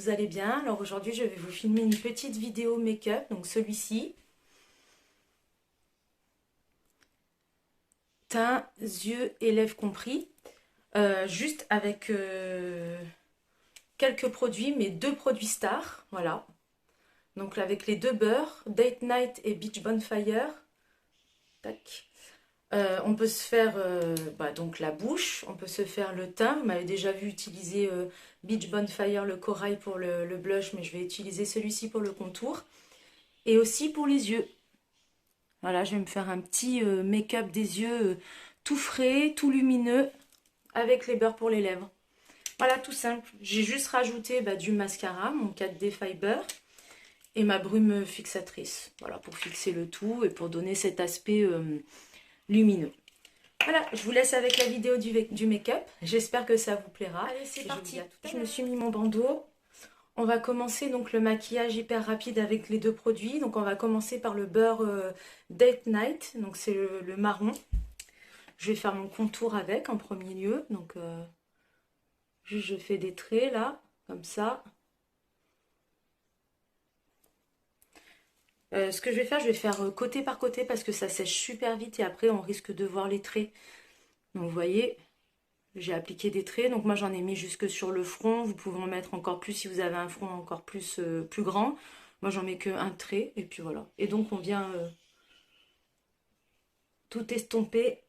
vous allez bien. Alors aujourd'hui je vais vous filmer une petite vidéo make-up, donc celui-ci. Teint, yeux et lèvres compris. Juste avec quelques produits, mais deux produits stars, voilà. Donc avec les deux beurres, Date Night et Beach Bonfire. Tac. On peut se faire donc la bouche, on peut se faire le teint. Vous m'avez déjà vu utiliser Beach Bonfire, le corail pour le blush, mais je vais utiliser celui-ci pour le contour. Et aussi pour les yeux. Voilà, je vais me faire un petit make-up des yeux tout frais, tout lumineux, avec les beurres pour les lèvres. Voilà, tout simple. J'ai juste rajouté du mascara, mon 4D Fiber, et ma brume fixatrice. Voilà, pour fixer le tout et pour donner cet aspect lumineux. Voilà, je vous laisse avec la vidéo du make-up. J'espère que ça vous plaira. Allez, c'est parti. Je me suis mis mon bandeau. On va commencer donc le maquillage hyper rapide avec les deux produits. Donc on va commencer par le beurre Date Night. Donc c'est le marron. Je vais faire mon contour avec en premier lieu. Donc juste je fais des traits là, comme ça. Ce que je vais faire côté par côté parce que ça sèche super vite et après on risque de voir les traits. Donc vous voyez, j'ai appliqué des traits. Donc moi j'en ai mis jusque sur le front. Vous pouvez en mettre encore plus si vous avez un front encore plus grand. Moi j'en mets qu'un trait et puis voilà. Et donc on vient tout estomper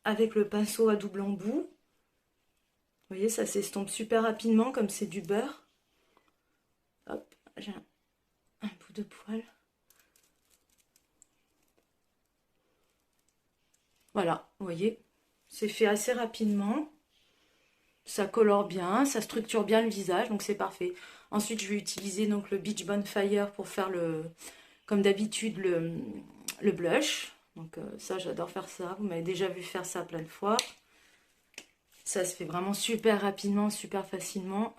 avec le pinceau à double embout. Vous voyez, ça s'estompe super rapidement comme c'est du beurre. Hop, j'ai un bout de poil. Voilà, vous voyez, c'est fait assez rapidement. Ça colore bien, ça structure bien le visage, donc c'est parfait. Ensuite, je vais utiliser donc le Beach Bonfire pour faire comme d'habitude le blush. Donc ça, j'adore faire ça. Vous m'avez déjà vu faire ça plein de fois. Ça se fait vraiment super rapidement, super facilement.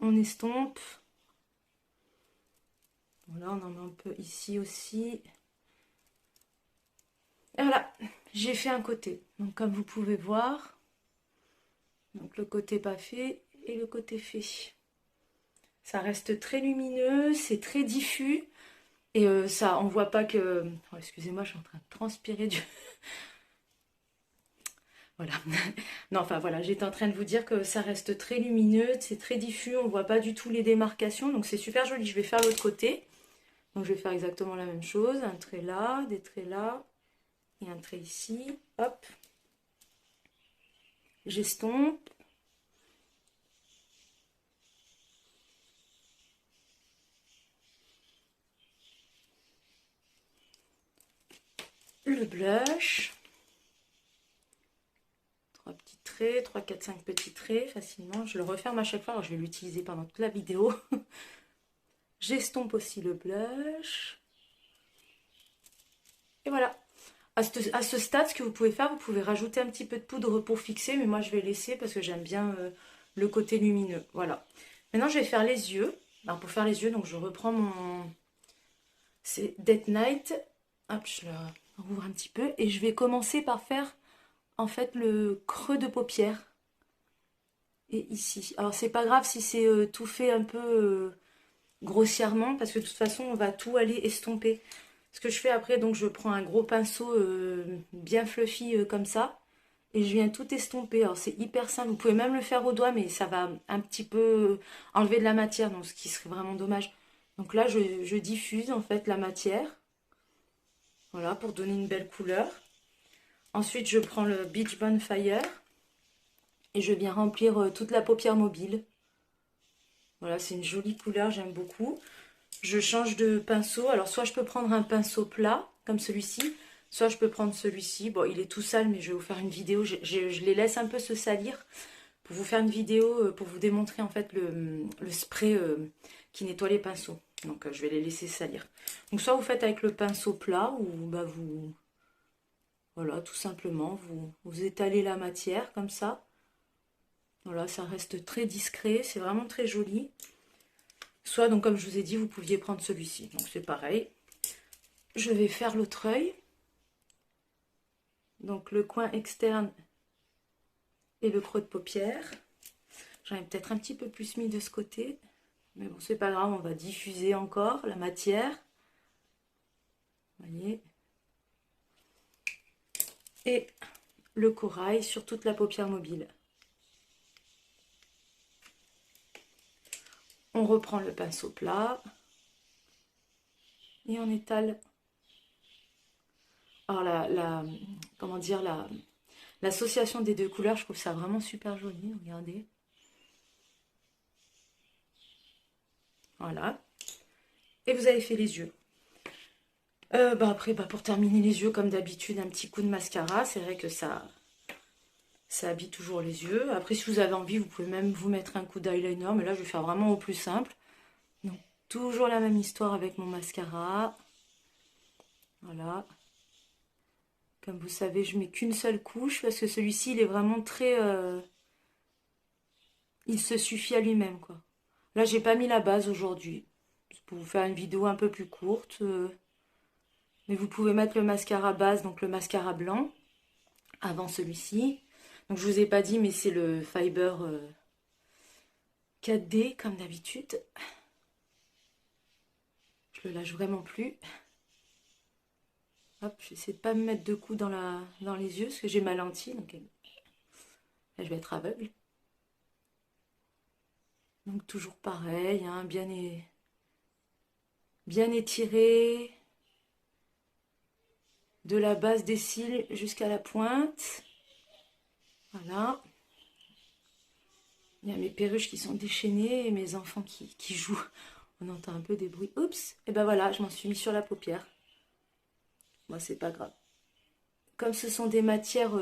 On estompe. Voilà, on en met un peu ici aussi. Et voilà, j'ai fait un côté. Donc comme vous pouvez voir, donc le côté pas fait et le côté fait. Ça reste très lumineux, c'est très diffus. Et ça, on voit pas que... Oh, excusez-moi, je suis en train de transpirer du... Voilà. Non, enfin voilà, j'étais en train de vous dire que ça reste très lumineux, c'est très diffus, on voit pas du tout les démarcations, donc c'est super joli. Je vais faire l'autre côté. Donc je vais faire exactement la même chose, un trait là, des traits là, et un trait ici. Hop. J'estompe. Le blush. 3 petits traits, 3, 4, 5 petits traits facilement. Je le referme à chaque fois, alors je vais l'utiliser pendant toute la vidéo. J'estompe aussi le blush. Et voilà. À ce stade, ce que vous pouvez faire, vous pouvez rajouter un petit peu de poudre pour fixer, mais moi je vais laisser parce que j'aime bien le côté lumineux. Voilà. Maintenant, je vais faire les yeux. Alors pour faire les yeux, donc je reprends mon... C'est Date Night. Hop, je le rouvre un petit peu. Et je vais commencer par faire, en fait, le creux de paupière. Et ici. Alors c'est pas grave si c'est tout fait un peu grossièrement, parce que de toute façon, on va tout aller estomper. Ce que je fais après, donc je prends un gros pinceau bien fluffy comme ça. Et je viens tout estomper. Alors c'est hyper simple. Vous pouvez même le faire au doigt, mais ça va un petit peu enlever de la matière, donc ce qui serait vraiment dommage. Donc là, je diffuse en fait la matière. Voilà, pour donner une belle couleur. Ensuite, je prends le Beach Bonfire. Et je viens remplir toute la paupière mobile. Voilà, c'est une jolie couleur, j'aime beaucoup. Je change de pinceau. Alors, soit je peux prendre un pinceau plat, comme celui-ci. Soit je peux prendre celui-ci. Bon, il est tout sale, mais je vais vous faire une vidéo. Je les laisse un peu se salir pour vous faire une vidéo, pour vous démontrer en fait le spray qui nettoie les pinceaux. Donc, je vais les laisser salir. Donc, soit vous faites avec le pinceau plat, ou vous... Voilà, tout simplement, vous étalez la matière comme ça. Voilà, ça reste très discret, c'est vraiment très joli. Soit, donc comme je vous ai dit, vous pouviez prendre celui-ci. Donc c'est pareil. Je vais faire l'autre œil. Donc le coin externe et le creux de paupière. J'en ai peut-être un petit peu plus mis de ce côté. Mais bon, c'est pas grave, on va diffuser encore la matière. Vous voyez. Et le corail sur toute la paupière mobile. On reprend le pinceau plat. Et on étale. Alors comment dire, l'association des deux couleurs, je trouve ça vraiment super joli. Regardez. Voilà. Et vous avez fait les yeux. Après, pour terminer les yeux, comme d'habitude, un petit coup de mascara. C'est vrai que ça habille toujours les yeux. Après, si vous avez envie, vous pouvez même vous mettre un coup d'eyeliner. Mais là, je vais faire vraiment au plus simple. Donc, toujours la même histoire avec mon mascara. Voilà. Comme vous savez, je mets qu'une seule couche parce que celui-ci, il est vraiment très... il se suffit à lui-même, quoi. Là, j'ai pas mis la base aujourd'hui. C'est pour vous faire une vidéo un peu plus courte. Mais vous pouvez mettre le mascara base, donc le mascara blanc, avant celui-ci. Donc, je vous ai pas dit, mais c'est le Fiber 4D, comme d'habitude. Je le lâche vraiment plus. Hop, j'essaie de pas me mettre de coups dans les yeux, parce que j'ai ma lentille, donc là, je vais être aveugle. Donc toujours pareil, hein, bien étiré, de la base des cils jusqu'à la pointe. Voilà. Il y a mes perruches qui sont déchaînées et mes enfants qui jouent. On entend un peu des bruits. Oups, et ben voilà, je m'en suis mis sur la paupière. Moi, c'est pas grave. Comme ce sont des matières,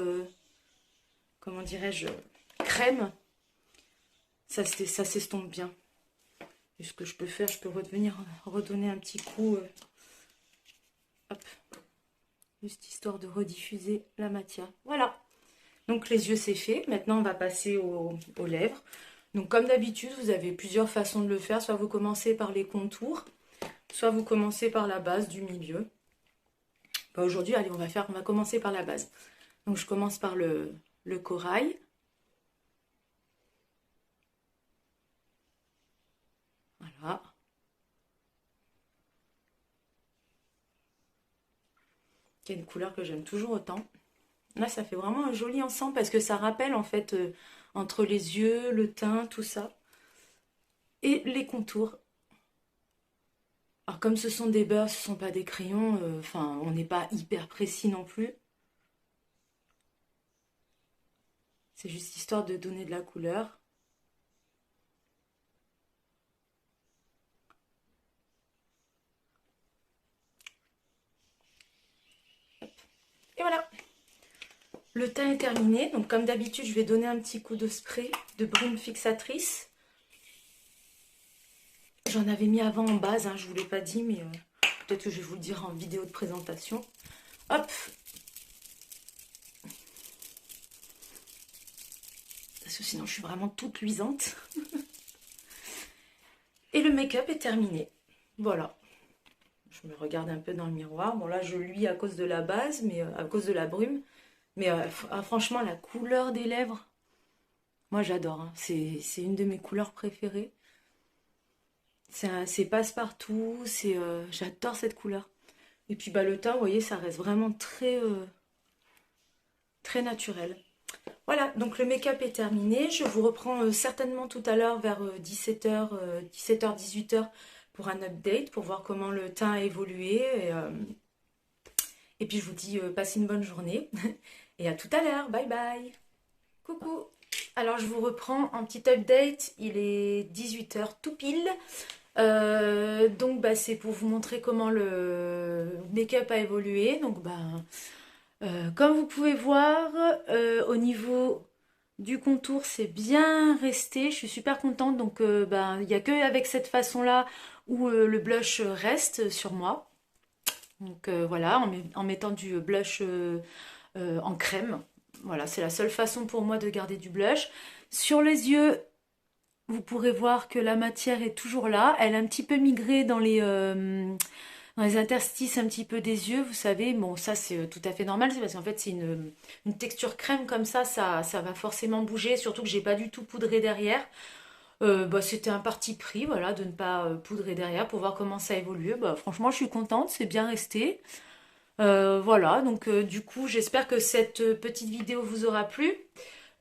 comment dirais-je, crème, ça s'estompe bien. Et ce que je peux faire, je peux revenir redonner un petit coup. Hop. Juste histoire de rediffuser la matière. Voilà. Donc les yeux, c'est fait. Maintenant, on va passer aux lèvres. Donc comme d'habitude, vous avez plusieurs façons de le faire. Soit vous commencez par les contours, soit vous commencez par la base du milieu. Aujourd'hui, allez, on va commencer par la base. Donc je commence par le corail. Voilà. Qui est une couleur que j'aime toujours autant. Là, ça fait vraiment un joli ensemble parce que ça rappelle en fait entre les yeux, le teint, tout ça. Et les contours. Alors comme ce sont des beurres, ce ne sont pas des crayons, enfin on n'est pas hyper précis non plus. C'est juste histoire de donner de la couleur. Hop. Et voilà. Le teint est terminé. Donc comme d'habitude, je vais donner un petit coup de spray de brume fixatrice. J'en avais mis avant en base, hein, je ne vous l'ai pas dit, mais peut-être que je vais vous le dire en vidéo de présentation. Hop. Parce que sinon je suis vraiment toute luisante. Et le make-up est terminé. Voilà. Je me regarde un peu dans le miroir. Bon là je luis à cause de la base, mais à cause de la brume. Mais franchement la couleur des lèvres, moi j'adore. Hein. C'est une de mes couleurs préférées. C'est passe-partout. J'adore cette couleur. Et puis le teint, vous voyez, ça reste vraiment très, très naturel. Voilà, donc le make-up est terminé. Je vous reprends certainement tout à l'heure vers 17h, 17h, 18h pour un update, pour voir comment le teint a évolué. Et puis je vous dis passez une bonne journée et à tout à l'heure. Bye bye. Coucou. Alors je vous reprends en petit update. Il est 18h tout pile. Donc c'est pour vous montrer comment le make-up a évolué. Donc comme vous pouvez voir, au niveau du contour, c'est bien resté. Je suis super contente. Donc, il n'y a que avec cette façon-là où le blush reste sur moi. Donc, voilà, en mettant du blush en crème. Voilà, c'est la seule façon pour moi de garder du blush. Sur les yeux, vous pourrez voir que la matière est toujours là. Elle a un petit peu migré dans les interstices un petit peu des yeux, vous savez. Bon, ça c'est tout à fait normal, c'est parce qu'en fait c'est une texture crème comme ça va forcément bouger, surtout que j'ai pas du tout poudré derrière. Bah, c'était un parti pris, voilà, de ne pas poudrer derrière pour voir comment ça évolue. Bah, franchement, je suis contente, c'est bien resté. Voilà, donc du coup, j'espère que cette petite vidéo vous aura plu.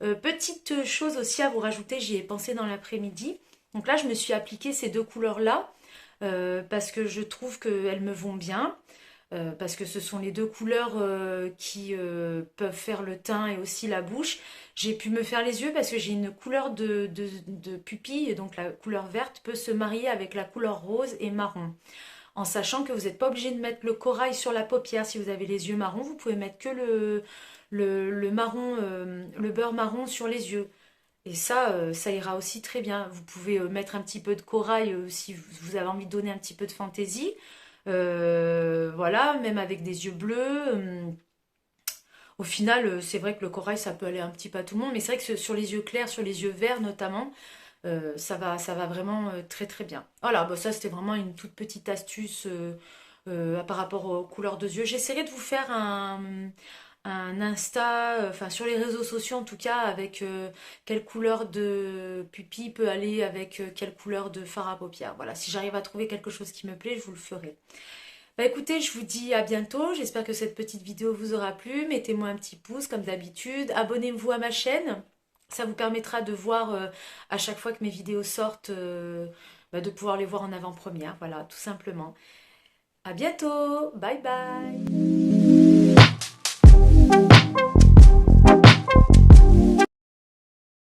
Petite chose aussi à vous rajouter, j'y ai pensé dans l'après-midi. Donc là, je me suis appliqué ces deux couleurs-là parce que je trouve qu'elles me vont bien. Parce que ce sont les deux couleurs qui peuvent faire le teint et aussi la bouche. J'ai pu me faire les yeux parce que j'ai une couleur de pupille, et donc la couleur verte peut se marier avec la couleur rose et marron. En sachant que vous n'êtes pas obligé de mettre le corail sur la paupière si vous avez les yeux marrons, vous pouvez mettre que le marron, le beurre marron sur les yeux. Et ça ira aussi très bien. Vous pouvez mettre un petit peu de corail si vous avez envie de donner un petit peu de fantaisie. Voilà, même avec des yeux bleus. Au final, c'est vrai que le corail, ça peut aller un petit peu à tout le monde, mais c'est vrai que sur les yeux clairs, sur les yeux verts notamment, ça va vraiment très très bien. Voilà, bah ça c'était vraiment une toute petite astuce par rapport aux couleurs de yeux. J'essaierai de vous faire un Insta, enfin sur les réseaux sociaux en tout cas, avec quelle couleur de pupille peut aller avec quelle couleur de fard à paupières. Voilà, si j'arrive à trouver quelque chose qui me plaît, je vous le ferai. Bah écoutez, je vous dis à bientôt. J'espère que cette petite vidéo vous aura plu. Mettez-moi un petit pouce comme d'habitude. Abonnez-vous à ma chaîne. Ça vous permettra de voir à chaque fois que mes vidéos sortent, bah, de pouvoir les voir en avant-première. Voilà, tout simplement. À bientôt. Bye bye.